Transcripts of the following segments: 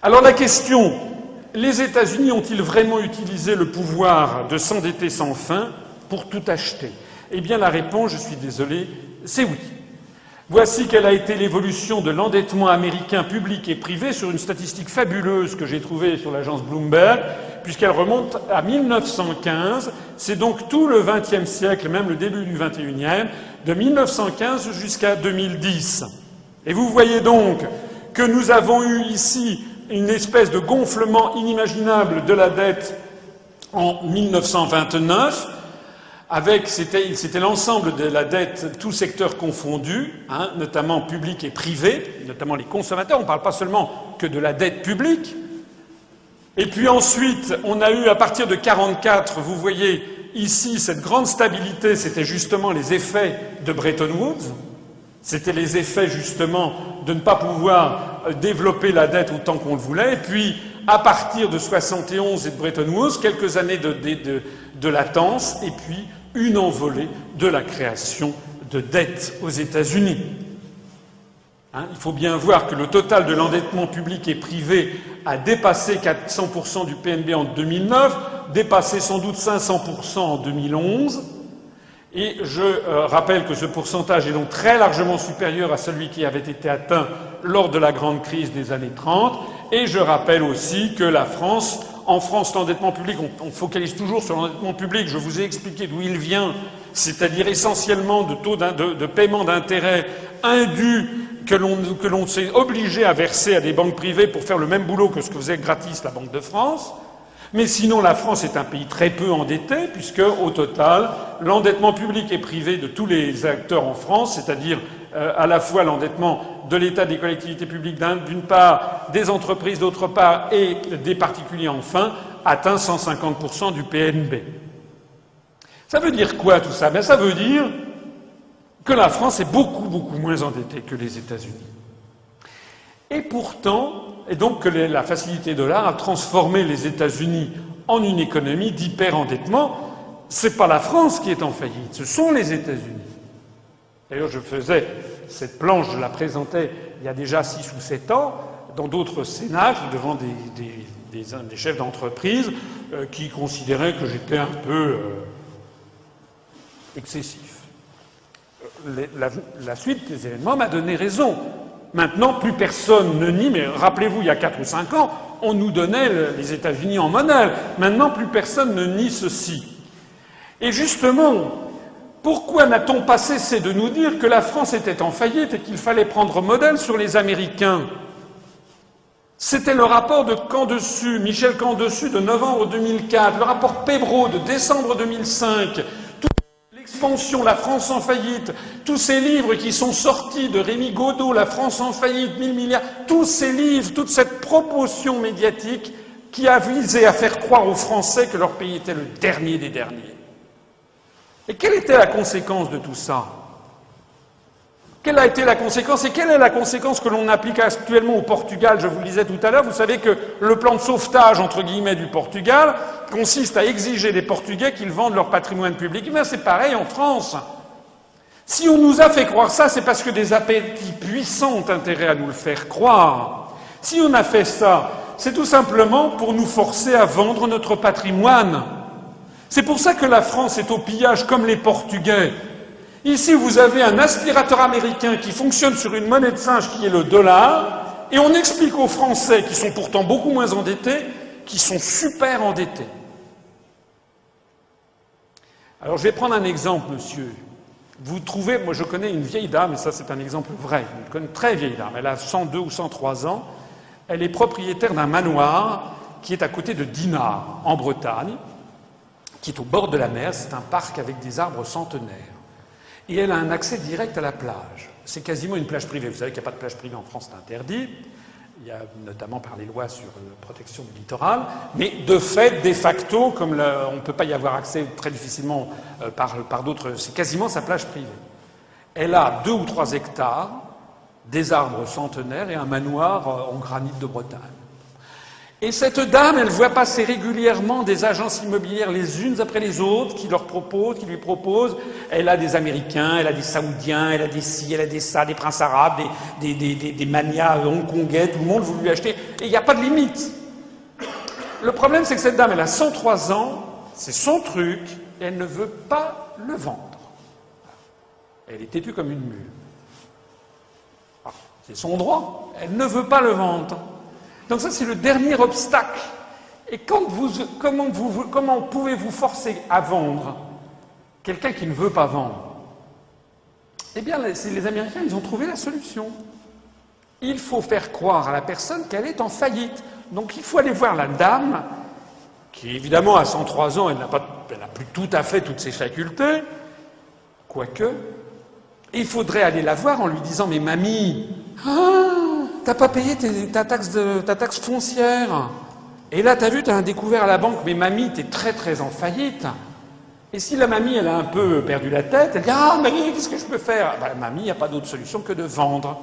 Alors la question, les États-Unis ont-ils vraiment utilisé le pouvoir de s'endetter sans fin pour tout acheter? Eh bien la réponse, je suis désolé, c'est oui. Voici quelle a été l'évolution de l'endettement américain public et privé sur une statistique fabuleuse que j'ai trouvée sur l'agence Bloomberg, puisqu'elle remonte à 1915. C'est donc tout le XXe siècle, même le début du XXIe, de 1915 jusqu'à 2010. Et vous voyez donc que nous avons eu ici une espèce de gonflement inimaginable de la dette en 1929, c'était l'ensemble de la dette, tous secteurs confondus, notamment public et privé, notamment les consommateurs. On ne parle pas seulement que de la dette publique. Et puis ensuite, on a eu, à partir de 1944, vous voyez ici cette grande stabilité, c'était justement les effets de Bretton Woods. C'était les effets, justement, de ne pas pouvoir développer la dette autant qu'on le voulait. Et puis, à partir de 1971 et de Bretton Woods, quelques années de latence, et puis une envolée de la création de dettes aux États-Unis. Il faut bien voir que le total de l'endettement public et privé a dépassé 400% du PNB en 2009, dépassé sans doute 500% en 2011. Et je rappelle que ce pourcentage est donc très largement supérieur à celui qui avait été atteint lors de la grande crise des années 30. Et je rappelle aussi que en France, l'endettement public, on focalise toujours sur l'endettement public. Je vous ai expliqué d'où il vient, c'est-à-dire essentiellement de taux de paiement d'intérêt indus que l'on s'est obligé à verser à des banques privées pour faire le même boulot que ce que faisait gratis la Banque de France. Mais sinon, la France est un pays très peu endetté, puisque, au total, l'endettement public et privé de tous les acteurs en France, c'est-à-dire à la fois l'endettement de l'État, des collectivités publiques d'une part, des entreprises d'autre part, et des particuliers enfin, atteint 150% du PNB. Ça veut dire quoi tout ça? Ça veut dire que la France est beaucoup moins endettée que les États-Unis. Et pourtant, et donc que la facilité dollar a transformé les États-Unis en une économie d'hyper-endettement. C'est pas la France qui est en faillite, ce sont les États-Unis. D'ailleurs, je faisais cette planche, je la présentais il y a déjà 6 ou 7 ans, dans d'autres cénacles, devant des chefs d'entreprise qui considéraient que j'étais un peu excessif. La suite des événements m'a donné raison. Maintenant, plus personne ne nie, mais rappelez-vous, il y a 4 ou 5 ans, on nous donnait les États-Unis en monnaie. Maintenant, plus personne ne nie ceci. Et justement, pourquoi n'a-t-on pas cessé de nous dire que la France était en faillite et qu'il fallait prendre modèle sur les Américains? C'était le rapport de Camdessus, Michel Camdessus de novembre 2004, le rapport Pébreau de décembre 2005, L'expansion, la France en faillite, tous ces livres qui sont sortis de Rémi Godot, La France en faillite, 1000 milliards, tous ces livres, toute cette promotion médiatique qui a visé à faire croire aux Français que leur pays était le dernier des derniers. Et quelle était la conséquence de tout ça? Quelle a été la conséquence et quelle est la conséquence que l'on applique actuellement au Portugal? Je vous le disais tout à l'heure, vous savez que le plan de sauvetage, entre guillemets, du Portugal consiste à exiger des Portugais qu'ils vendent leur patrimoine public. Mais c'est pareil en France. Si on nous a fait croire ça, c'est parce que des appétits puissants ont intérêt à nous le faire croire. Si on a fait ça, c'est tout simplement pour nous forcer à vendre notre patrimoine. C'est pour ça que la France est au pillage comme les Portugais. Ici, vous avez un aspirateur américain qui fonctionne sur une monnaie de singe qui est le dollar, et on explique aux Français, qui sont pourtant beaucoup moins endettés, qu'ils sont super endettés. Alors, je vais prendre un exemple, monsieur. Vous trouvez, moi je connais une vieille dame, et ça c'est un exemple vrai, une très vieille dame, elle a 102 ou 103 ans, elle est propriétaire d'un manoir qui est à côté de Dinard, en Bretagne, qui est au bord de la mer, c'est un parc avec des arbres centenaires. Et elle a un accès direct à la plage. C'est quasiment une plage privée. Vous savez qu'il n'y a pas de plage privée en France, c'est interdit. Il y a notamment par les lois sur la protection du littoral. Mais de fait, de facto, comme on ne peut pas y avoir accès très difficilement par d'autres, c'est quasiment sa plage privée. Elle a 2 ou 3 hectares, des arbres centenaires et un manoir en granit de Bretagne. Et cette dame, elle voit passer régulièrement des agences immobilières les unes après les autres qui lui proposent. Elle a des Américains, elle a des Saoudiens, elle a des ci, elle a des ça, des princes arabes, des manias hongkongais, tout le monde veut lui acheter. Et il n'y a pas de limite. Le problème, c'est que cette dame, elle a 103 ans, c'est son truc, et elle ne veut pas le vendre. Elle est têtue comme une mule. Ah, c'est son droit, elle ne veut pas le vendre. Donc ça, c'est le dernier obstacle. Et comment pouvez-vous forcer à vendre quelqu'un qui ne veut pas vendre? Eh bien, les Américains, ils ont trouvé la solution. Il faut faire croire à la personne qu'elle est en faillite. Donc il faut aller voir la dame, qui évidemment à 103 ans, elle n'a plus tout à fait toutes ses facultés, quoique. Et il faudrait aller la voir en lui disant « Mais mamie, t'as pas payé ta taxe foncière. Et là, t'as vu, t'as un découvert à la banque, mais mamie, t'es très très en faillite. » Et si la mamie, elle a un peu perdu la tête, elle dit « Ah, mamie, qu'est-ce que je peux faire ?» Mamie, il n'y a pas d'autre solution que de vendre.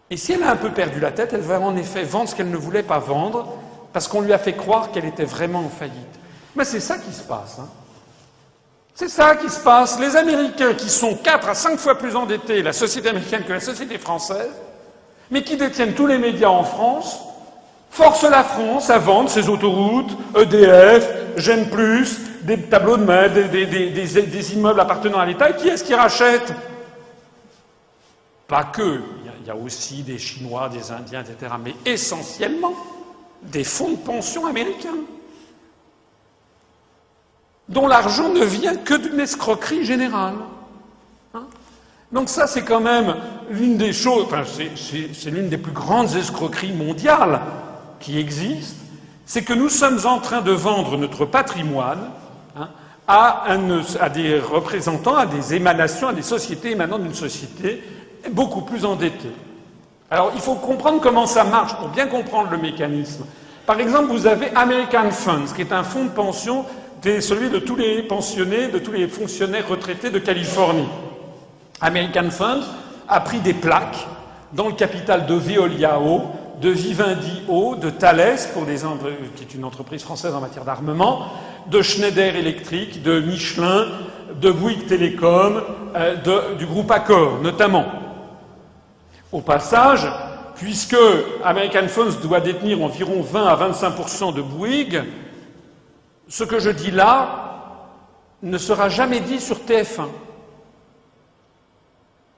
Et si elle a un peu perdu la tête, elle va en effet vendre ce qu'elle ne voulait pas vendre, parce qu'on lui a fait croire qu'elle était vraiment en faillite. Mais c'est ça qui se passe. Hein. C'est ça qui se passe. Les Américains, qui sont 4 à 5 fois plus endettés, la société américaine, que la société française, mais qui détiennent tous les médias en France, forcent la France à vendre ses autoroutes, EDF, Gênes+, des tableaux de maître, des immeubles appartenant à l'État. Et qui est-ce qui rachète? Pas que. Il y a aussi des Chinois, des Indiens, etc. Mais essentiellement, des fonds de pension américains, dont l'argent ne vient que d'une escroquerie générale. Hein? Donc ça, c'est quand même l'une des choses, enfin, c'est l'une des plus grandes escroqueries mondiales qui existent, c'est que nous sommes en train de vendre notre patrimoine à des représentants, à des émanations, à des sociétés émanant d'une société beaucoup plus endettée. Alors, il faut comprendre comment ça marche pour bien comprendre le mécanisme. Par exemple, vous avez American Funds, qui est un fonds de pension, celui de tous les pensionnés, de tous les fonctionnaires retraités de Californie. American Funds a pris des plaques dans le capital de Veolia Eau, de Vivendi Eau, de Thales, qui est une entreprise française en matière d'armement, de Schneider Electric, de Michelin, de Bouygues Télécom, du groupe Accor, notamment. Au passage, puisque American Funds doit détenir environ 20 à 25% de Bouygues, ce que je dis là ne sera jamais dit sur TF1.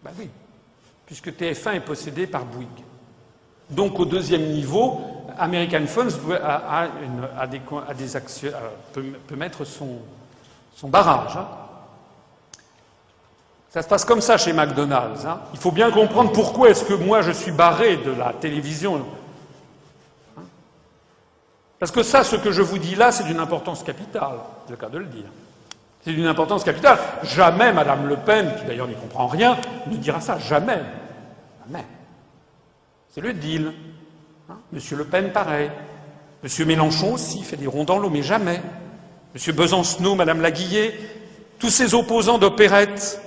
Ben oui, puisque TF1 est possédé par Bouygues. Donc au deuxième niveau, American Funds peut mettre son barrage. Hein. Ça se passe comme ça chez McDonald's. Hein. Il faut bien comprendre pourquoi est-ce que moi je suis barré de la télévision. Hein. Parce que ça, ce que je vous dis là, c'est d'une importance capitale, c'est le cas de le dire. C'est d'une importance capitale. Jamais Madame Le Pen, qui d'ailleurs n'y comprend rien, ne dira ça. Jamais. Jamais. C'est le deal. Hein. Monsieur Le Pen, pareil. Monsieur Mélenchon aussi fait des ronds dans l'eau, mais jamais. Monsieur Besancenot, Madame Laguillet, tous ces opposants d'opérette,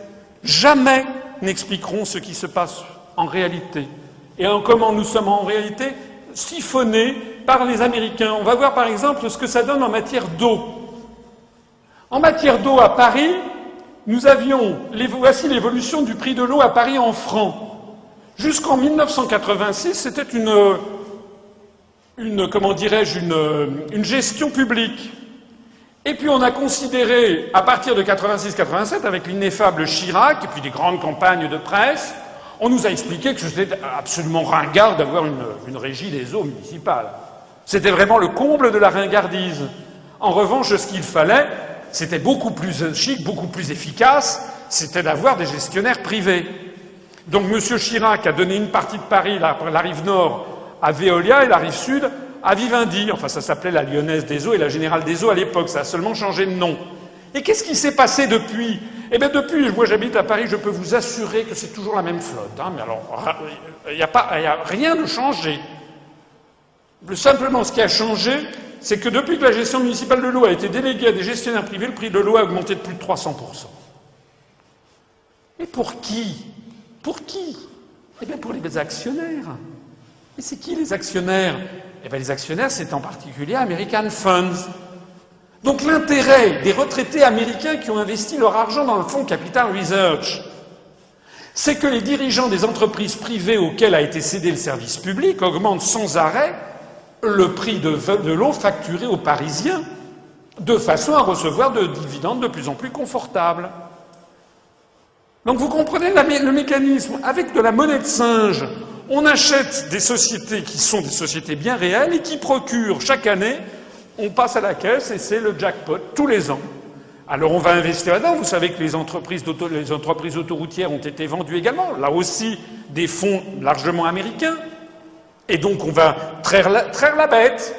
jamais n'expliqueront ce qui se passe en réalité. Et comment nous sommes en réalité siphonnés par les Américains. On va voir par exemple ce que ça donne en matière d'eau. En matière d'eau à Paris, voici l'évolution du prix de l'eau à Paris en francs. Jusqu'en 1986, c'était une gestion publique. Et puis on a considéré, à partir de 86-87, avec l'ineffable Chirac, et puis des grandes campagnes de presse, on nous a expliqué que c'était absolument ringard d'avoir une régie des eaux municipales. C'était vraiment le comble de la ringardise. En revanche, ce qu'il fallait, c'était beaucoup plus chic, beaucoup plus efficace, c'était d'avoir des gestionnaires privés. Donc M. Chirac a donné une partie de Paris, la rive nord, à Veolia et la rive sud à Vivendi. Enfin, ça s'appelait la Lyonnaise des Eaux et la Générale des Eaux à l'époque. Ça a seulement changé de nom. Et qu'est-ce qui s'est passé depuis? Eh bien, depuis, moi j'habite à Paris, je peux vous assurer que c'est toujours la même flotte. Hein. Mais alors, il n'y a rien de changé. Simplement, ce qui a changé, c'est que depuis que la gestion municipale de l'eau a été déléguée à des gestionnaires privés, le prix de l'eau a augmenté de plus de 300%. Et pour qui? Pour qui? Eh bien, pour les actionnaire. Et c'est qui les actionnaires? Eh bien, les actionnaires, c'est en particulier American Funds. Donc l'intérêt des retraités américains qui ont investi leur argent dans le fonds Capital Research, c'est que les dirigeants des entreprises privées auxquelles a été cédé le service public augmentent sans arrêt le prix de l'eau facturé aux Parisiens, de façon à recevoir de dividendes de plus en plus confortables. Donc vous comprenez le mécanisme. Avec de la monnaie de singe, on achète des sociétés qui sont des sociétés bien réelles et qui procurent chaque année, on passe à la caisse et c'est le jackpot tous les ans. Alors on va investir là-dedans. Vous savez que les entreprises autoroutières ont été vendues également. Là aussi, des fonds largement américains. Et donc on va traire la bête.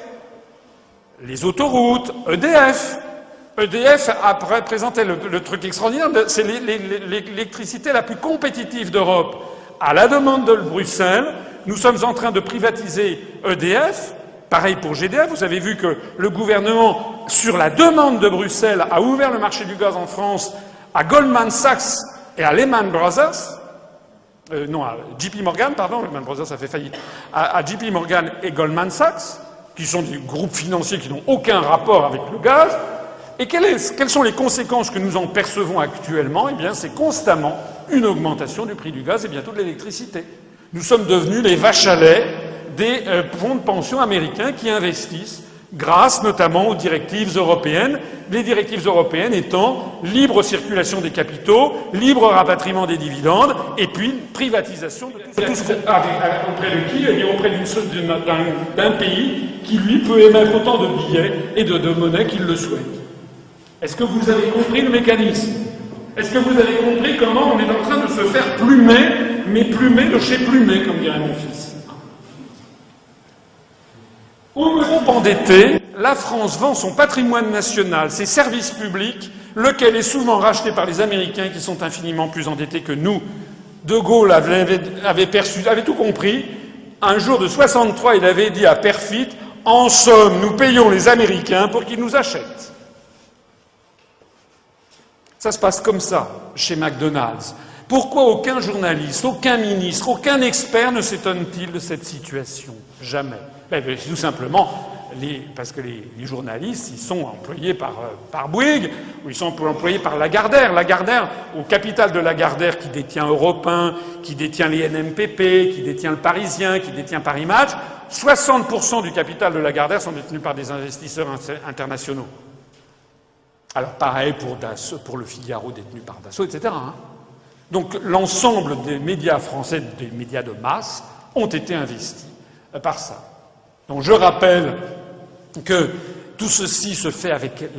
Les autoroutes, EDF. EDF a présenté le truc extraordinaire, c'est l'électricité la plus compétitive d'Europe. À la demande de Bruxelles, nous sommes en train de privatiser EDF. Pareil pour GDF. Vous avez vu que le gouvernement, sur la demande de Bruxelles, a ouvert le marché du gaz en France à Goldman Sachs et à Lehman Brothers. À JP Morgan, pardon, Lehman Brothers a fait faillite. À JP Morgan et Goldman Sachs, qui sont des groupes financiers qui n'ont aucun rapport avec le gaz. Et quelles sont les conséquences que nous en percevons actuellement? Eh bien, c'est constamment une augmentation du prix du gaz et bientôt de l'électricité. Nous sommes devenus les vaches à lait des fonds de pension américains qui investissent grâce notamment aux directives européennes, les directives européennes étant libre circulation des capitaux, libre rapatriement des dividendes et puis privatisation de tout ce qu'on auprès de qui? Eh bien, auprès d'un pays qui, lui, peut émettre autant de billets et de monnaie qu'il le souhaite. Est-ce que vous avez compris le mécanisme? Est-ce que vous avez compris comment on est en train de se faire plumer, mais plumer de chez plumer, comme dirait mon fils? Au groupe endetté, la France vend son patrimoine national, ses services publics, lequel est souvent racheté par les Américains qui sont infiniment plus endettés que nous. De Gaulle avait tout compris. Un jour de 63, il avait dit à Perfit, « En somme, nous payons les Américains pour qu'ils nous achètent. » Ça se passe comme ça chez McDonald's. Pourquoi aucun journaliste, aucun ministre, aucun expert ne s'étonne-t-il de cette situation? Jamais. Tout simplement parce que les journalistes, ils sont employés par Bouygues, ou ils sont employés par Lagardère. Lagardère, au capital de Lagardère, qui détient Europe 1, qui détient les NMPP, qui détient le Parisien, qui détient Paris Match, 60% du capital de Lagardère sont détenus par des investisseurs internationaux. Alors pareil pour le Figaro détenu par Dassault, etc. Donc l'ensemble des médias français, des médias de masse, ont été investis par ça. Donc je rappelle que tout ceci se fait avec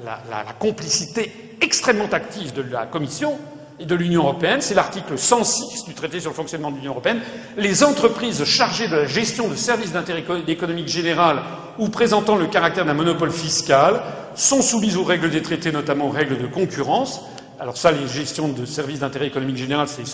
la complicité extrêmement active de la Commission et de l'Union européenne. C'est l'article 106 du traité sur le fonctionnement de l'Union européenne. Les entreprises chargées de la gestion de services d'intérêt économique général ou présentant le caractère d'un monopole fiscal sont soumises aux règles des traités, notamment aux règles de concurrence. Alors ça, les gestions de services d'intérêt économique général, c'est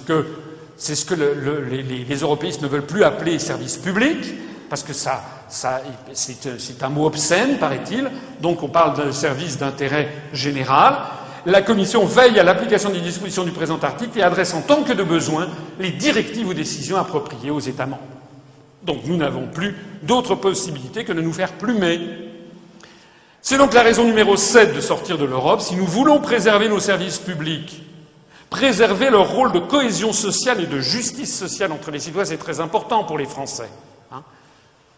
ce que les européistes ne veulent plus appeler services publics, parce que c'est un mot obscène, paraît-il. Donc on parle de services d'intérêt général. La Commission veille à l'application des dispositions du présent article et adresse en tant que de besoin les directives ou décisions appropriées aux États membres. Donc nous n'avons plus d'autre possibilité que de nous faire plumer. C'est donc la raison numéro 7 de sortir de l'Europe. Si nous voulons préserver nos services publics, préserver leur rôle de cohésion sociale et de justice sociale entre les citoyens, c'est très important pour les Français.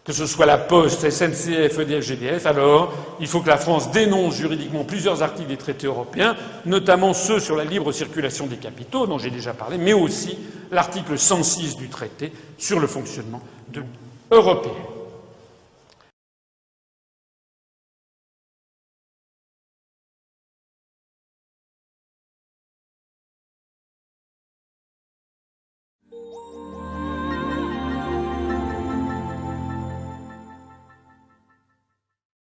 Que ce soit la Poste, SNCF, EDF, GDF, alors il faut que la France dénonce juridiquement plusieurs articles des traités européens, notamment ceux sur la libre circulation des capitaux, dont j'ai déjà parlé, mais aussi l'article 106 du traité sur le fonctionnement de l'Union européenne.